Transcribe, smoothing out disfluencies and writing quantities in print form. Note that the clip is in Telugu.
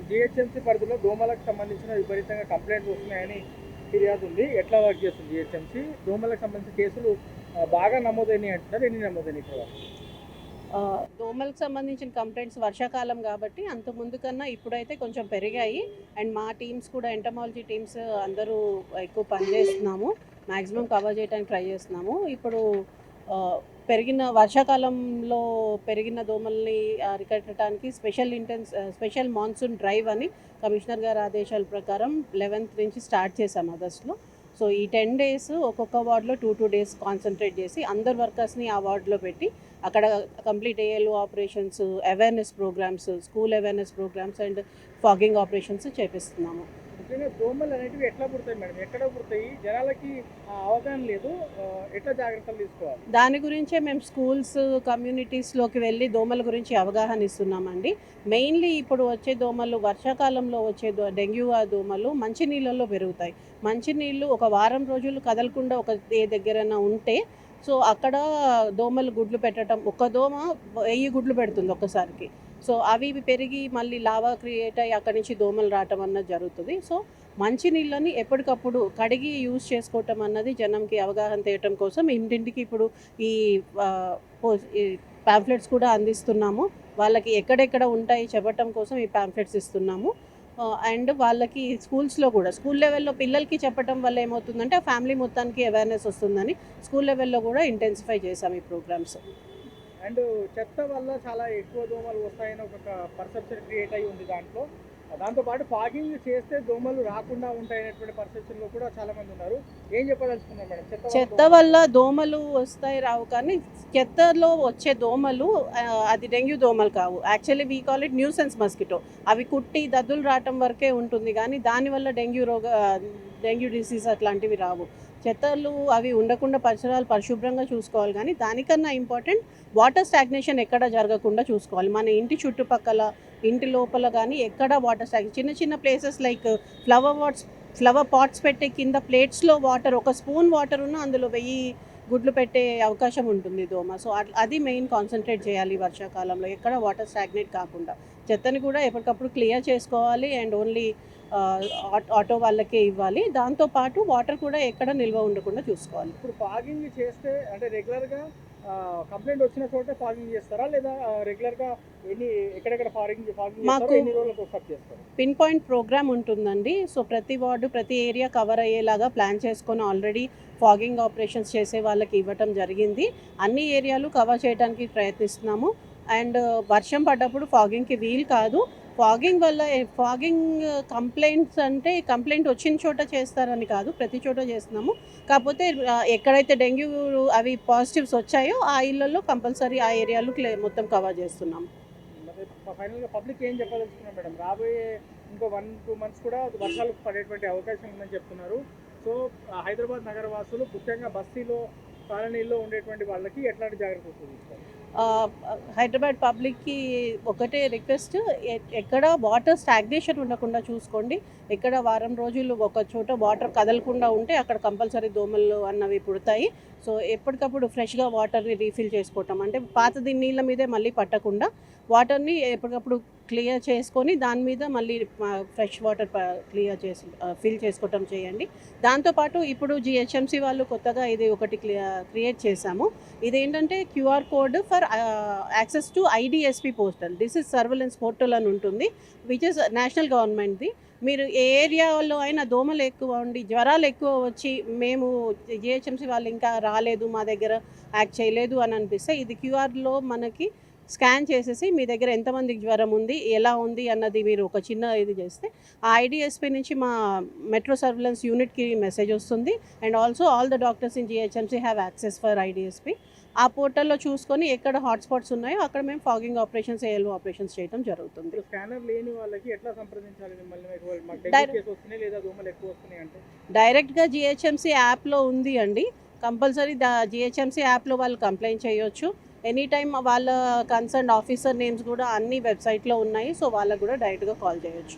జీహెచ్ఎంసీ పరిధిలో దోమలకు సంబంధించిన విపరీతంగా కంప్లైంట్స్ వస్తున్నాయని ఫిర్యాదు ఉంది. ఎట్లా వర్క్ చేస్తుంది జీహెచ్ఎంసీ? దోమలకు సంబంధించిన కేసులు బాగా నమోదైనాయి అంటున్నారు. ఎన్ని నమోదైనాయి ఇక్కడ? దోమలకు సంబంధించిన కంప్లైంట్స్ వర్షాకాలం కాబట్టి అంత ముందు కన్నా ఇప్పుడైతే కొంచెం పెరిగాయి. అండ్ మా టీమ్స్ కూడా ఎంటమాలజీ టీమ్స్ అందరూ ఎక్కువ పనిచేస్తున్నాము. మ్యాక్సిమం కవర్ చేయడానికి ట్రై చేస్తున్నాము. ఇప్పుడు పెరిగిన వర్షాకాలంలో పెరిగిన దోమల్ని అరికట్టడానికి స్పెషల్ మాన్సూన్ డ్రైవ్ అని కమిషనర్ గారి ఆదేశాల ప్రకారం 11th నుంచి స్టార్ట్ చేశాము ఆగస్టులో. సో ఈ 10 days ఒక్కొక్క వార్డులో 2 days కాన్సన్ట్రేట్ చేసి అందరు వర్కర్స్ని ఆ వార్డులో పెట్టి అక్కడ complete ALO operations, awareness programmes, school awareness programmes and fogging operations చేపిస్తున్నాము. ముఖ్యంగా దోమలు అనేటివి ఎట్లా పుడతాయి మేడం? ఎక్కడ పుడతాయి? జనాలకి అవగాహన లేదు. ఎట్లా జాగ్రత్తలు తీసుకోవాలి? దాని గురించే మేము స్కూల్స్, కమ్యూనిటీస్లోకి వెళ్ళి దోమల గురించి అవగాహన ఇస్తున్నామండి. మెయిన్లీ ఇప్పుడు వచ్చే దోమలు, వర్షాకాలంలో వచ్చే డెంగ్యూ దోమలు మంచినీళ్ళలో పెరుగుతాయి. మంచినీళ్ళు ఒక వారం రోజులు కదలకుండా ఒక ఏ దగ్గరైనా ఉంటే సో అక్కడ దోమలు గుడ్లు పెట్టడం, ఒక దోమ 1000 గుడ్లు పెడుతుంది ఒక్కసారికి. సో అవి పెరిగి మళ్ళీ లావా క్రియేట్ అయ్యి అక్కడి నుంచి దోమలు రావటం అన్నది జరుగుతుంది. సో మంచినీళ్ళని ఎప్పటికప్పుడు కడిగి యూజ్ చేసుకోవటం అన్నది జనంకి అవగాహన తేయటం కోసం ఇంటింటికి ఇప్పుడు ఈ పాంఫ్లెట్స్ కూడా అందిస్తున్నాము. వాళ్ళకి ఎక్కడెక్కడ ఉంటాయి చెప్పటం కోసం ఈ పాంఫ్లెట్స్ ఇస్తున్నాము. అండ్ వాళ్ళకి స్కూల్స్లో కూడా స్కూల్ లెవెల్లో పిల్లలకి చెప్పడం వల్ల ఏమవుతుందంటే ఆ ఫ్యామిలీ మొత్తానికి అవేర్నెస్ వస్తుందని స్కూల్ లెవెల్లో కూడా ఇంటెన్సిఫై చేసాం ఈ ప్రోగ్రామ్స్. అండ్ చెత్త వల్ల చాలా ఎక్కువ దోమలు వస్తాయని ఒక పర్సెప్షన్ క్రియేట్ అయ్యి ఉంది దాంట్లో. దాంతోపాటు ఫాగింగ్ చేస్తే దోమలు రాకుండా ఉంటాయనేటువంటి పర్సెప్షన్లో కూడా చాలామంది ఉన్నారు. ఏం చెప్పదలుచుకున్నారు మేడం? చెత్త వల్ల దోమలు వస్తాయి రావు, కానీ చెత్తలో వచ్చే దోమలు అది డెంగ్యూ దోమలు కావు. Actually we call it nuisance mosquito. అవి కుట్టి దద్దులు రావటం వరకే ఉంటుంది, కానీ దానివల్ల డెంగ్యూ డిసీజ్ అట్లాంటివి రావు. చెత్తలు అవి ఉండకుండా పరిసరాలు పరిశుభ్రంగా చూసుకోవాలి, కానీ దానికన్నా ఇంపార్టెంట్ వాటర్ స్టాగ్నేషన్ ఎక్కడ జరగకుండా చూసుకోవాలి. మన ఇంటి చుట్టుపక్కల, ఇంటి లోపల కానీ ఎక్కడ వాటర్ చిన్న చిన్న ప్లేసెస్ లైక్ ఫ్లవర్ పాట్స్ పెట్టే కింద ప్లేట్స్లో వాటర్, ఒక స్పూన్ వాటర్ ఉన్న అందులో 1000 గుడ్లు పెట్టే అవకాశం ఉంటుంది దోమ. సో అది మెయిన్ కాన్సన్ట్రేట్ చేయాలి వర్షాకాలంలో, ఎక్కడ వాటర్ స్టాగ్నేట్ కాకుండా. చెత్తని కూడా ఎప్పటికప్పుడు క్లియర్ చేసుకోవాలి అండ్ ఓన్లీ ఆటో వాళ్ళకే ఇవ్వాలి. దాంతోపాటు వాటర్ కూడా ఎక్కడ నిల్వ ఉండకుండా చూసుకోవాలి. ఇప్పుడు ఫాగింగ్ చేస్తే అంటే రెగ్యులర్గా కంప్లైంట్ వచ్చిన చోటే ఫాగింగ్ చేస్తారా, లేదా రెగ్యులర్గా ఎక్కడెక్కడ మాకు ఎన్ని రోజులకు ఒకసారి చేస్తారు? పిన్ పాయింట్ ప్రోగ్రామ్ ఉంటుందండి. సో ప్రతి వార్డు, ప్రతి ఏరియా కవర్ అయ్యేలాగా ప్లాన్ చేసుకొని ఆల్రెడీ ఫాగింగ్ ఆపరేషన్స్ చేసే వాళ్ళకి ఇవ్వటం జరిగింది. అన్ని ఏరియాలు కవర్ చేయడానికి ప్రయత్నిస్తున్నాము. అండ్ వర్షం పడ్డప్పుడు ఫాగింగ్కి వీలు కాదు. ఫాగింగ్ కంప్లైంట్స్ అంటే కంప్లైంట్ వచ్చిన చోట చేస్తారని కాదు, ప్రతి చోట చేస్తున్నాము. కాకపోతే ఎక్కడైతే డెంగ్యూ అవి పాజిటివ్స్ వచ్చాయో ఆ ఇళ్లలో కంపల్సరీ ఆ ఏరియాలు మొత్తం కవర్ చేస్తున్నాము. ఫైనల్గా పబ్లిక్ ఏం చెప్పదలుచుకున్నాం మేడం? రాబోయే ఇంకో 1-2 months కూడా వర్షాలు పడేటువంటి అవకాశం ఉందని చెప్తున్నారు. సో హైదరాబాద్ నగరవాసులు ముఖ్యంగా బస్తీలో, కాలనీల్లో ఉండేటువంటి వాళ్ళకి ఎట్లాంటి జాగ్రత్తలు తీసుకోవాలి? హైదరాబాద్ పబ్లిక్కి ఒకటే రిక్వెస్ట్, ఎక్కడ వాటర్ స్టాగ్నేషన్ ఉండకుండా చూసుకోండి. ఎక్కడ వారం రోజులు ఒక చోట వాటర్ కదలకుండా ఉంటే అక్కడ కంపల్సరీ దోమలు అన్నవి పుడతాయి. సో ఎప్పటికప్పుడు ఫ్రెష్గా వాటర్ని రీఫిల్ చేసుకోవటం, అంటే పాతది నీళ్ళ మీదే మళ్ళీ పట్టకుండా వాటర్ని ఎప్పటికప్పుడు క్లియర్ చేసుకొని దాని మీద మళ్ళీ ఫ్రెష్ వాటర్ ఫిల్ చేసుకోవటం చేయండి. దాంతోపాటు ఇప్పుడు జిహెచ్ఎంసీ వాళ్ళు కొత్తగా ఇది ఒకటి క్రియేట్ చేశాము. ఇదేంటంటే QR code for access to IDSP portal. This is surveillance portal అని ఉంటుంది, విచ్ ఇస్ నేషనల్ గవర్నమెంట్ది. మీరు ఏ ఏరియాలో అయినా దోమలు ఎక్కువ ఉండి జ్వరాలు ఎక్కువ వచ్చి మేము జిహెచ్ఎంసీ వాళ్ళు ఇంకా రాలేదు, మా దగ్గర యాక్ట్ చేయలేదు అని అనిపిస్తే ఇది QRలో మనకి స్కాన్ చేసేసి మీ దగ్గర ఎంతమందికి జ్వరం ఉంది, ఎలా ఉంది అన్నది మీరు ఒక చిన్న ఇది చేస్తే ఆ IDSP నుంచి మా మెట్రో సర్వేలెన్స్ యూనిట్కి మెసేజ్ వస్తుంది. And also all the doctors in GHMC have access for IDSP. ఆ పోర్టల్లో చూసుకొని ఎక్కడ హాట్స్పాట్స్ ఉన్నాయో అక్కడ మేము ఫాగింగ్ ఆపరేషన్స్, ఏఎల్ఓ ఆపరేషన్స్ చేయడం జరుగుతుంది. స్కానర్ లేని వాళ్ళకి ఎట్లా సంప్రదించాలి మిమ్మల్ని? డైరెక్ట్గా జిహెచ్ఎంసీ యాప్లో ఉంది అండి. కంపల్సరీ జిహెచ్ఎంసీ యాప్లో వాళ్ళు కంప్లైంట్ చేయొచ్చు. ఎనీ టైమ్ వాళ్ళ కన్సర్న్ ఆఫీసర్ నేమ్స్ కూడా అన్ని వెబ్సైట్లో ఉన్నాయి. సో వాళ్ళకు కూడా డైరెక్ట్గా కాల్ చేయొచ్చు.